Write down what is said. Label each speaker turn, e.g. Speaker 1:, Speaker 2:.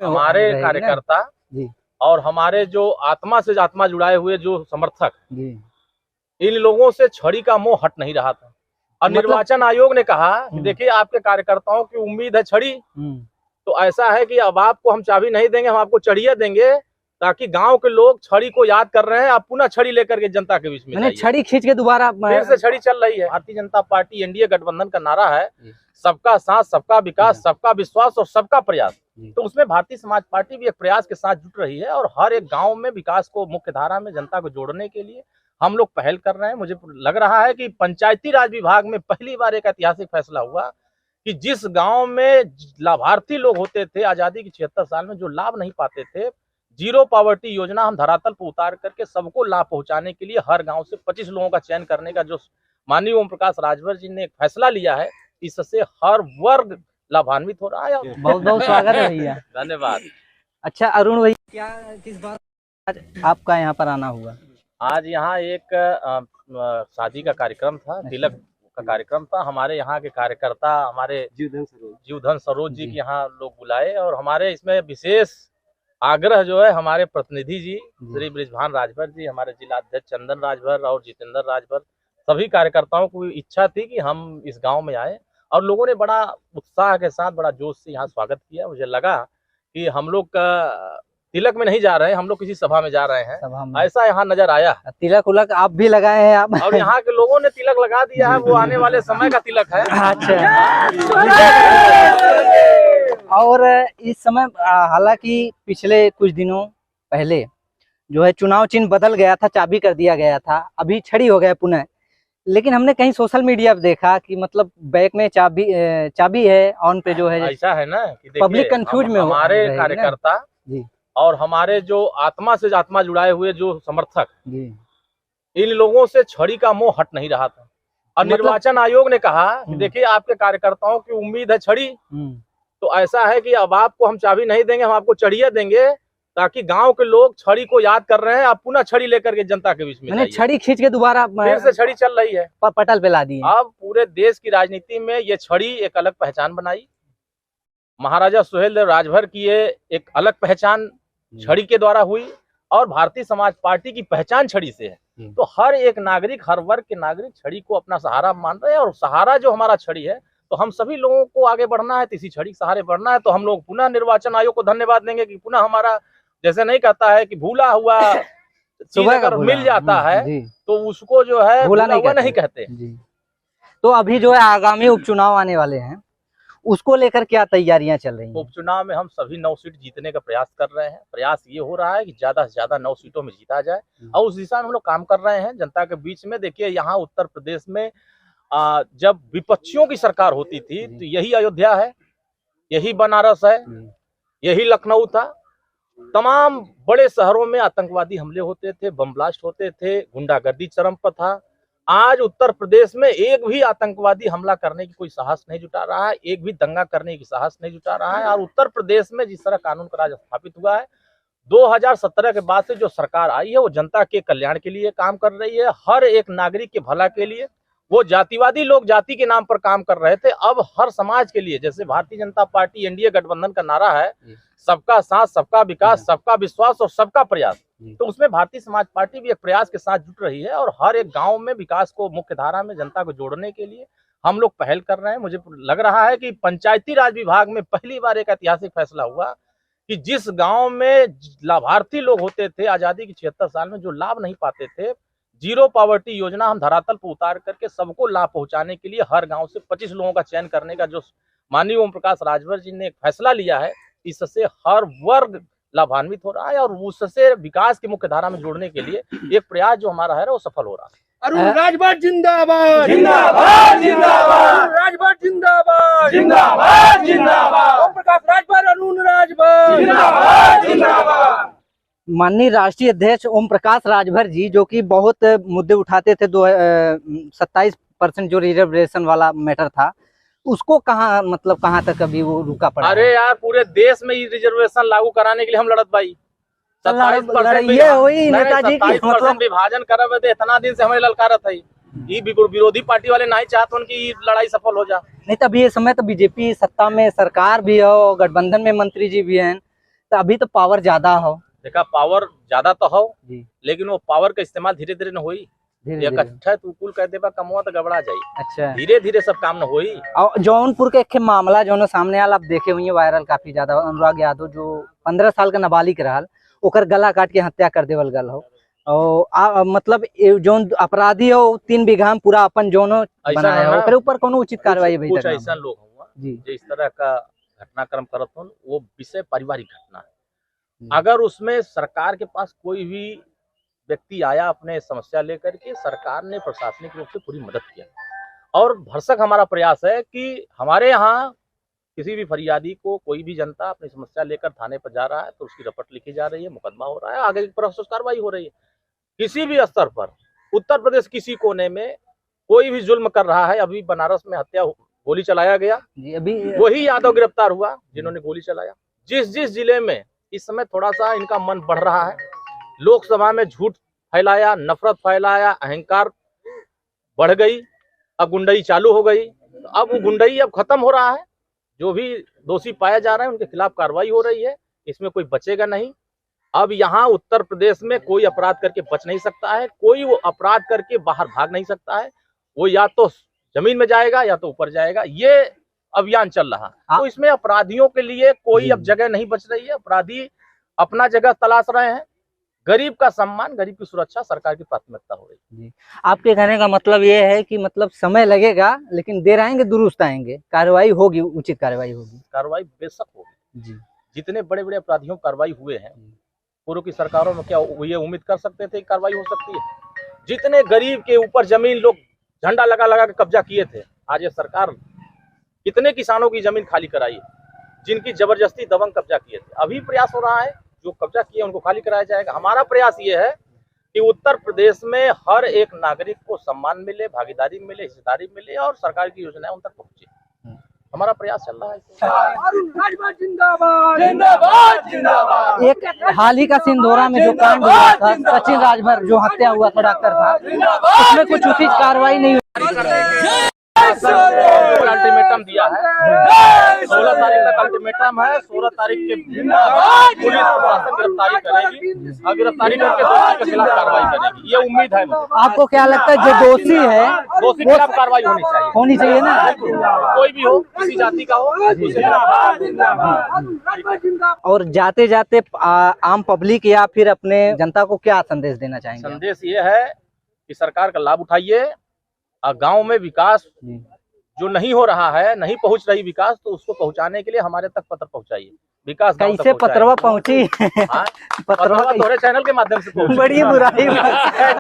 Speaker 1: हमारे कार्यकर्ता
Speaker 2: जी
Speaker 1: और हमारे जो आत्मा से आत्मा जुड़ाए हुए जो समर्थक,
Speaker 2: जी,
Speaker 1: इन लोगों से छड़ी का मोह हट नहीं रहा था। और निर्वाचन आयोग ने कहा कि देखिए आपके कार्यकर्ताओं की उम्मीद है छड़ी, तो ऐसा है कि अब आपको हम चाबी नहीं देंगे, हम आपको छड़ियां देंगे ताकि गांव के लोग छड़ी को याद कर रहे हैं, आप पुनः छड़ी लेकर के जनता के बीच में जाइए।
Speaker 2: छड़ी खींच के दोबारा
Speaker 1: फिर से छड़ी चल रही है। भारतीय जनता पार्टी एनडीए गठबंधन का नारा है सबका साथ, सबका विकास, सबका विश्वास और सबका प्रयास। तो उसमें भारतीय समाज पार्टी भी एक प्रयास के साथ जुट रही है और हर एक गांव में विकास को मुख्य धारा में जनता को जोड़ने के लिए हम लोग पहल कर रहे हैं। मुझे लग रहा है कि पंचायती राज विभाग में पहली बार एक ऐतिहासिक फैसला हुआ कि जिस गांव में लाभार्थी लोग होते थे आजादी के 76 साल में जो लाभ नहीं पाते थे, जीरो पॉवर्टी योजना हम धरातल पर उतार करके सबको लाभ पहुंचाने के लिए हर गांव से 25 लोगों का चयन करने का जो माननीय ओम प्रकाश राजभर जी ने एक फैसला लिया है, इससे हर वर्ग लाभान्वित हो रहा है।
Speaker 2: बहुत बहुत स्वागत है भैया।
Speaker 1: धन्यवाद।
Speaker 2: अच्छा अरुण भैया, क्या किस बात आज आपका यहाँ पर आना हुआ?
Speaker 1: आज यहाँ एक शादी का कार्यक्रम था, तिलक का कार्यक्रम था। हमारे यहाँ के कार्यकर्ता हमारे जीवधन सरोज जी के यहाँ लोग बुलाए और हमारे इसमें विशेष आग्रह जो है हमारे प्रतिनिधि जी श्री बृजभान राजभर जी, हमारे जिला अध्यक्ष चंदन राजभर और जितेंद्र राजभर, सभी कार्यकर्ताओं को इच्छा थी कि हम इस गांव में आए और लोगों ने बड़ा उत्साह के साथ बड़ा जोश से यहाँ स्वागत किया। मुझे लगा कि हम लोग का तिलक में नहीं जा रहे हैं, हम लोग किसी सभा में जा रहे हैं, ऐसा यहाँ नजर आया।
Speaker 2: तिलक उलक आप भी लगाए हैं आप?
Speaker 1: और यहाँ के लोगों ने तिलक लगा दिया है, वो आने वाले समय का तिलक है।
Speaker 2: अच्छा। और इस समय हालांकि पिछले कुछ दिनों पहले जो है चुनाव चिन्ह बदल गया था, चाबी कर दिया गया था, अभी छड़ी हो गया पुनः, लेकिन हमने कहीं सोशल मीडिया पे देखा कि मतलब बैक में चाबी है, ऑन पे जो है
Speaker 1: ऐसा है ना कि
Speaker 2: पब्लिक कंफ्यूज में
Speaker 1: हमारे कार्यकर्ता और हमारे जो आत्मा से आत्मा जुड़ाए हुए जो समर्थक, इन लोगों से छड़ी का मोह हट नहीं रहा था। और निर्वाचन आयोग ने कहा कि देखिए आपके कार्यकर्ताओं की उम्मीद है छड़ी, तो ऐसा है कि अब आपको हम चाबी नहीं देंगे, हम आपको छड़ियां देंगे ताकि गांव के लोग छड़ी को याद कर रहे हैं, आप पुनः छड़ी लेकर के जनता के बीच में जाइए।
Speaker 2: छड़ी खींच के दोबारा
Speaker 1: फिर से छड़ी चल रही है,
Speaker 2: पटल पे ला दी।
Speaker 1: अब पूरे देश की राजनीति में ये छड़ी एक अलग पहचान बनाई। महाराजा सुहेलदेव राजभर की ये एक अलग पहचान छड़ी के द्वारा हुई और भारतीय समाज पार्टी की पहचान छड़ी से है। तो हर एक नागरिक, हर वर्ग के नागरिक छड़ी को अपना सहारा मान रहे हैं और सहारा जो हमारा छड़ी है, तो हम सभी लोगों को आगे बढ़ना है, इसी छड़ी के सहारे बढ़ना है। तो हम लोग पुनः निर्वाचन आयोग को धन्यवाद देंगे कि पुनः हमारा, जैसे नहीं कहता है कि भूला हुआ चीज अगर मिल जाता है तो उसको जो है भूला नहीं कहते।
Speaker 2: तो अभी जो है आगामी उपचुनाव आने वाले हैं, उसको लेकर क्या तैयारियां चल रही हैं?
Speaker 1: उपचुनाव में हम सभी 9 सीट जीतने का प्रयास कर रहे हैं। प्रयास ये हो रहा है कि ज्यादा से ज्यादा 9 सीटों में जीता जाए और उस दिशा में हम लोग काम कर रहे हैं जनता के बीच में। देखिए यहाँ उत्तर प्रदेश में जब विपक्षियों की सरकार होती थी तो यही अयोध्या है, यही बनारस है, यही लखनऊ था। तमाम बड़े शहरों में आतंकवादी हमले होते थे, बम ब्लास्ट होते थे, गुंडागर्दी चरम पर था। आज उत्तर प्रदेश में एक भी आतंकवादी हमला करने की कोई साहस नहीं जुटा रहा है, एक भी दंगा करने की साहस नहीं जुटा रहा है। और उत्तर प्रदेश में जिस तरह कानून का राज स्थापित हुआ है, 2017 के बाद से जो सरकार आई है वो जनता के कल्याण के लिए काम कर रही है, हर एक नागरिक के भला के लिए। वो जातिवादी लोग जाति के नाम पर काम कर रहे थे, अब हर समाज के लिए, जैसे भारतीय जनता पार्टी एनडीए गठबंधन का नारा है सबका साथ, सबका विकास, सबका विश्वास और सबका प्रयास। तो उसमें भारतीय समाज पार्टी भी एक प्रयास के साथ जुट रही है और हर एक गांव में विकास को मुख्य धारा में जनता को जोड़ने के लिए हम लोग पहल कर रहे हैं। मुझे लग रहा है कि पंचायती राज विभाग में पहली बार एक ऐतिहासिक फैसला हुआ कि जिस गांव में लाभार्थी लोग होते थे आजादी के 76 साल में जो लाभ नहीं पाते थे, जीरो पॉवर्टी योजना हम धरातल पर उतार करके सबको लाभ पहुंचाने के लिए हर गांव से 25 लोगों का चयन करने का जो माननीय ओम प्रकाश राजभर जी ने एक फैसला लिया है, इससे हर वर्ग लाभान्वित हो रहा है और उससे विकास की मुख्य धारा में जोड़ने के लिए एक प्रयास जो हमारा है वो सफल हो रहा है।
Speaker 3: अरुण राजभर जिंदाबाद,
Speaker 4: जिंदाबाद जिंदाबाद,
Speaker 3: राजभर जिंदाबाद,
Speaker 4: जिंदाबाद जिंदाबाद,
Speaker 3: ओम प्रकाश राजभर, अरुण राजभर
Speaker 4: जिंदाबाद जिंदाबाद।
Speaker 2: माननीय राष्ट्रीय अध्यक्ष ओम प्रकाश राजभर जी जो कि बहुत मुद्दे उठाते थे, 27% जो रिजर्वेशन वाला मैटर था, उसको कहाँ तक अभी वो रुका पड़ा?
Speaker 1: अरे यार पूरे देश में रिजर्वेशन लागू कराने के लिए हम लड़त भाई 27% विभाजन करब दे, इतना दिन से हमें ललकारत है। विरोधी पार्टी वाले नहीं चाहते उनकी लड़ाई सफल हो जा।
Speaker 2: नहीं तब ये समय तो बीजेपी सत्ता में सरकार भी हो, गठबंधन में मंत्री जी भी हैं, तो अभी तो पावर ज्यादा हो।
Speaker 1: देखा पावर ज्यादा तो हो
Speaker 2: जी,
Speaker 1: लेकिन वो पावर का इस्तेमाल धीरे धीरे न होई।
Speaker 2: धीरे
Speaker 1: इकट्ठा
Speaker 2: धीरे।
Speaker 1: तू कुल कह देबा कमवा तो गबड़ा जाई।
Speaker 2: अच्छा,
Speaker 1: धीरे धीरे सब काम न होई।
Speaker 2: और जौनपुर के एक मामला जो सामने आल, आप देखे हुए वायरल काफी ज्यादा, अनुराग यादव जो 15 साल का नाबालिग रहल, ओकर गला काट के हत्या कर देवल गल हो। और मतलब जोन अपराधी हो 3 बीघा में पूरा अपन जोनो बनाया हो, ओकरे ऊपर कोनो उचित कार्रवाई भई
Speaker 1: कुछ ऐसा लोग हुआ
Speaker 2: जी,
Speaker 1: जो इस तरह का घटनाक्रम करत हो, वो विषय पारिवारिक घटना है। अगर उसमें सरकार के पास कोई भी व्यक्ति आया अपने समस्या लेकर के, सरकार ने प्रशासनिक रूप से पूरी मदद किया। और भरसक हमारा प्रयास है कि हमारे यहाँ किसी भी फरियादी को, कोई भी जनता अपनी समस्या लेकर थाने पर जा रहा है तो उसकी रपट लिखी जा रही है, मुकदमा हो रहा है, आगे की प्रोसेस कार्रवाई हो रही है। किसी भी स्तर पर उत्तर प्रदेश किसी कोने में कोई भी जुल्म कर रहा है, अभी बनारस में गोली चलाया गया
Speaker 2: जी, अभी
Speaker 1: वही यादव गिरफ्तार हुआ जिन्होंने गोली चलाया। जिस जिस जिले में इस समय थोड़ा सा इनका मन बढ़ रहा है, लोकसभा में झूठ फैलाया, नफरत फैलाया, अहंकार बढ़ गई, अब गुंडई चालू हो गई। तो अब वो गुंडई अब खत्म हो रहा है। जो भी दोषी पाया जा रहा है उनके खिलाफ कार्रवाई हो रही है, इसमें कोई बचेगा नहीं। अब यहाँ उत्तर प्रदेश में कोई अपराध करके बच नहीं सकता है, कोई वो अपराध करके बाहर भाग नहीं सकता है। वो या तो जमीन में जाएगा या तो ऊपर जाएगा, ये अभियान चल रहा है। तो इसमें अपराधियों के लिए कोई अब जगह नहीं बच रही है। अपराधी अपना जगह तलाश रहे हैं। गरीब का सम्मान, गरीब की सुरक्षा सरकार की प्राथमिकता हो रही है।
Speaker 2: आपके कहने का मतलब ये है कि मतलब समय लगेगा लेकिन देर आएंगे दुरुस्त आएंगे, कार्रवाई होगी, उचित कार्रवाई होगी।
Speaker 1: कार्रवाई बेशक होगी
Speaker 2: जी,
Speaker 1: जितने बड़े बड़े अपराधियों पर कार्रवाई हुए हैं, पूर्व की सरकारों में क्या ये उम्मीद कर सकते थे कि कार्रवाई हो सकती है? जितने गरीब के ऊपर जमीन लोग झंडा लगा लगा के कब्जा किए थे, आज ये सरकार कितने किसानों की जमीन खाली कराई, जिनकी जबरदस्ती दबंग कब्जा किए थे। अभी प्रयास हो रहा है, जो कब्जा किए उनको खाली कराया जाएगा। हमारा प्रयास ये है कि उत्तर प्रदेश में हर एक नागरिक को सम्मान मिले, भागीदारी मिले, हिस्सेदारी मिले और सरकार की योजनाएं उन तक पहुंचे। हमारा प्रयास चल रहा है।
Speaker 3: अरुण राजभर जिंदाबाद।
Speaker 4: जिंदाबाद जिंदाबाद।
Speaker 2: एक हाल ही का सिंधोरा में जो कांड हुआ था, सचिन राजभर जो हत्या हुआ था डॉक्टर था, उसमें कुछ उचित कार्रवाई नहीं हुई।
Speaker 1: अल्टीमेटम दिया है, 16 तारीख तक अल्टीमेटम है। 16 तारीख के पुलिस प्रशासन गिरफ्तारी करेगी और गिरफ्तारी करके दोषी के खिलाफ कार्रवाई करेगी, ये उम्मीद है।
Speaker 2: आपको क्या लगता है जो दोषी है
Speaker 1: दोषी के खिलाफ कार्रवाई होनी चाहिए
Speaker 2: ना?
Speaker 1: कोई भी हो, किसी जाति का हो।
Speaker 2: और जाते जाते आम पब्लिक या फिर अपने जनता को क्या संदेश देना चाहेंगे?
Speaker 1: संदेश ये है कि सरकार का लाभ उठाइए। गांव में विकास जो नहीं हो रहा है, नहीं पहुंच रही विकास, तो उसको पहुंचाने के लिए हमारे तक पत्र पहुंचाइए। विकास
Speaker 2: कैसे पत्रवा पहुंची?
Speaker 1: पत्रवा तोरे चैनल के माध्यम से पहुंची।
Speaker 2: बड़ी बुराई